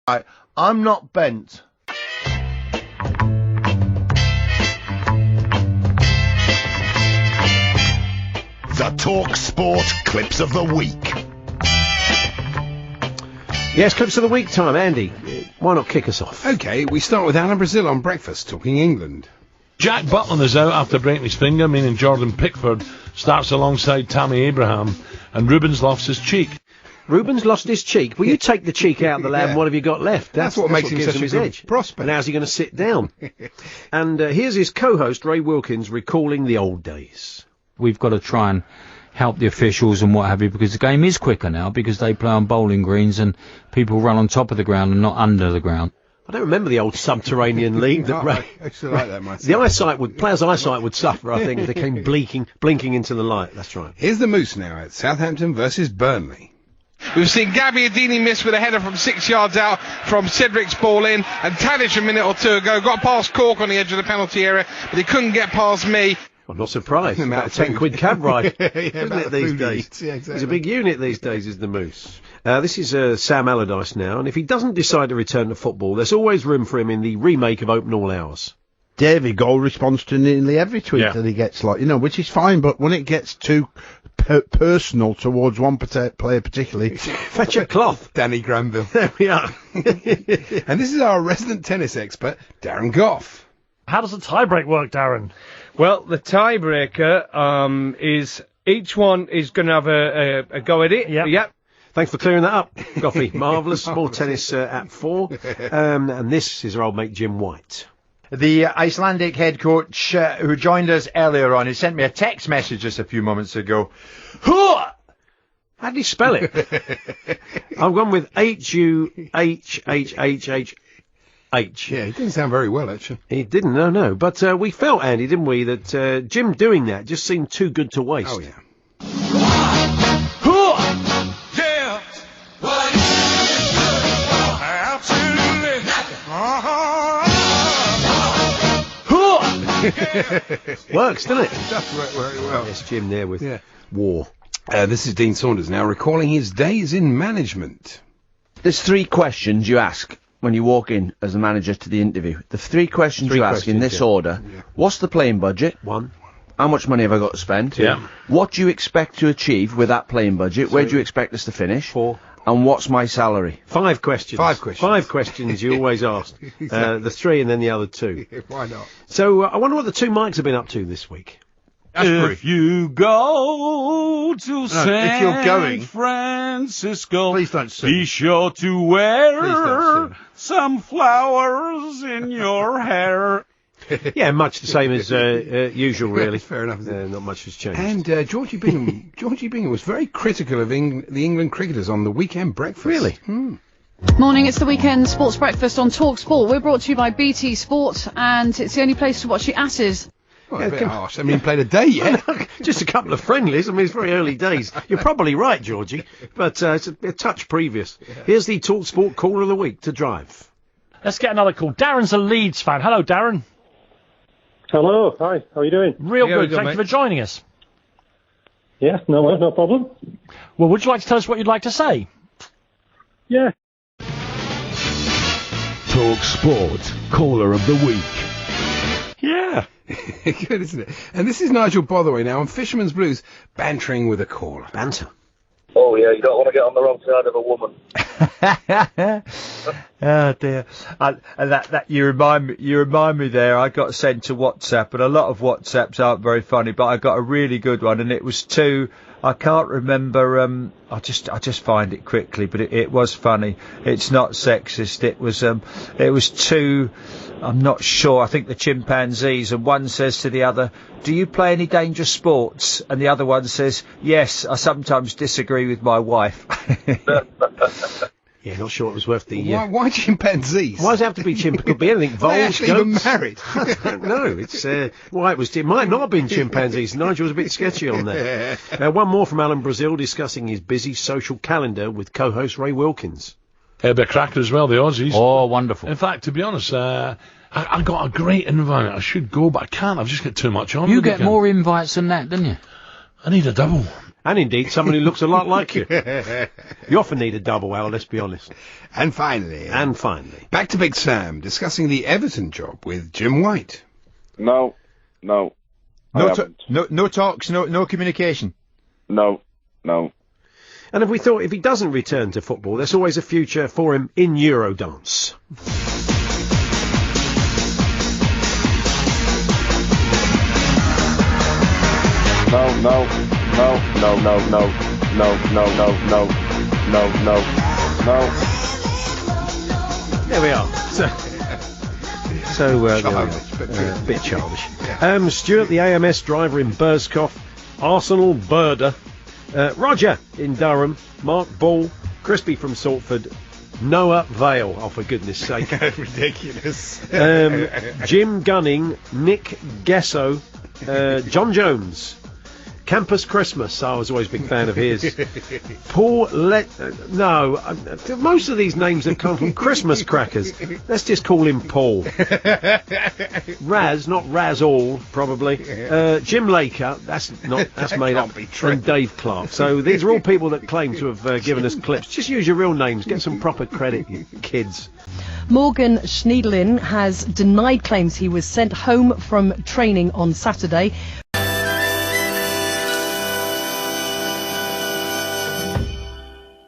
Right, I'm not bent. The talkSPORT Clips of the Week. Yes, Clips of the Week time. Andy, why not kick us off? OK, we start with Alan Brazil on breakfast, talking England. Jack Butland is out after breaking his finger, meaning Jordan Pickford starts alongside Tammy Abraham, and Rubens lost his cheek. Rubens lost his cheek. Will you take the cheek out of the lab and what have you got left? That's what makes him gives such him a his good edge. prospect. And how's he going to sit down? And here's his co-host, Ray Wilkins, recalling the old days. We've got to try and help the officials and what have you, because the game is quicker now, because they play on bowling greens and people run on top of the ground and not under the ground. I don't remember the old subterranean league that I actually like that myself. the players' eyesight would suffer, I think, if they came blinking into the light. That's right. Here's the Moose now at Southampton versus Burnley. We've seen Gabbiadini miss with a header from 6 yards out from Cedric's ball in, and Tadic a minute or two ago got past Cork on the edge of the penalty area, but he couldn't get past me. I'm not surprised. About a 10-quid cab ride, isn't it, these days? Yeah, exactly. He's a big unit these days, is the Moose. This is Sam Allardyce now, and if he doesn't decide to return to football, there's always room for him in the remake of Open All Hours. Davy Gold responds to nearly every tweet that he gets, which is fine, but when it gets too personal towards one player particularly... Fetch a cloth. Danny Granville. There we are. And this is our resident tennis expert, Darren Goff. How does the tiebreak work, Darren? Well, the tiebreaker is each one is going to have a go at it. Yep. Thanks for clearing that up, Goffy. Marvellous. More tennis at 4. And this is our old mate Jim White. The Icelandic head coach who joined us earlier on, he sent me a text message just a few moments ago. How did he spell it? I've gone with Huhhhhh. Yeah, he didn't sound very well, actually. He didn't, no. But we felt, Andy, didn't we, that Jim doing that just seemed too good to waste. Oh, yeah. Works, doesn't it? That's right, very well. Yes, Jim there with War. This is Dean Saunders now, recalling his days in management. There's 3 questions you ask when you walk in as the manager to the interview. The 3 questions you ask in this order. Yeah. What's the playing budget? 1. How much money have I got to spend? 2. What do you expect to achieve with that playing budget? 3. Where do you expect us to finish? 4. And what's my salary? 5 questions. 5 questions. 5 questions you always ask. Exactly. The 3 and then the other 2. Why not? So I wonder what the 2 mics have been up to this week. If you go to San Francisco, please don't sing. Be sure to wear some flowers in your hair. Yeah, much the same as usual, really. Fair enough. Not much has changed. And Georgie Bingham was very critical of the England cricketers on the weekend breakfast. Really? Morning, it's the weekend sports breakfast on talkSPORT. We're brought to you by BT Sport, and it's the only place to watch the Asses. Well, a bit harsh. I mean, played a day yet. Just a couple of friendlies. I mean, it's very early days. You're probably right, Georgie, but it's a touch previous. Here's the talkSPORT caller of the week to drive. Let's get another call. Darren's a Leeds fan. Hello, Darren. Hello, hi, how are you doing? Real good, thank you for joining us. Yeah, no problem. Well, would you like to tell us what you'd like to say? Yeah. talkSPORT Caller of the Week. Yeah. Good, isn't it? And this is Nigel Botherway now on Fisherman's Blues, bantering with a caller. Banter. Oh, yeah, you don't want to get on the wrong side of a woman. Oh dear! You remind me there. I got sent to WhatsApp, and a lot of WhatsApps aren't very funny, but I got a really good one, and it was to. I can't remember. I just find it quickly, but it was funny. It's not sexist. It was two. I'm not sure. I think the chimpanzees, and one says to the other, "Do you play any dangerous sports?" And the other one says, "Yes, I sometimes disagree with my wife." Yeah, not sure it was worth the... Why chimpanzees? Why does it have to be chimp? It could be anything. Voles, They actually were goats. married. I don't know. It's it might not have been chimpanzees. Nigel was a bit sketchy on that. One more from Alan Brazil discussing his busy social calendar with co-host Ray Wilkins. A bit cracker as well, the Aussies. Oh, wonderful. In fact, to be honest, I got a great invite. I should go, but I can't. I've just got too much on. You get more invites than that, don't you? I need a double. And indeed, someone who looks a lot like you. You often need a double, Al, let's be honest. And finally, back to Big Sam, discussing the Everton job with Jim White. No. No talks, no communication. No. And if we thought if he doesn't return to football, there's always a future for him in Eurodance. No. There we are. A bit childish. Stuart, the AMS driver in Burscough, Arsenal Birder, Roger in Durham, Mark Ball, Crispy from Salford, Noah Vale, oh for goodness sake. Ridiculous. Jim Gunning, Nick Gesso, John Jones, Campus Christmas, I was always a big fan of his. Paul most of these names have come from Christmas crackers. Let's just call him Paul. Raz, not Raz All, probably. Jim Laker, that's made up. And Dave Clark. So these are all people that claim to have given us clips. Just use your real names, get some proper credit, you kids. Morgan Schneidlin has denied claims he was sent home from training on Saturday.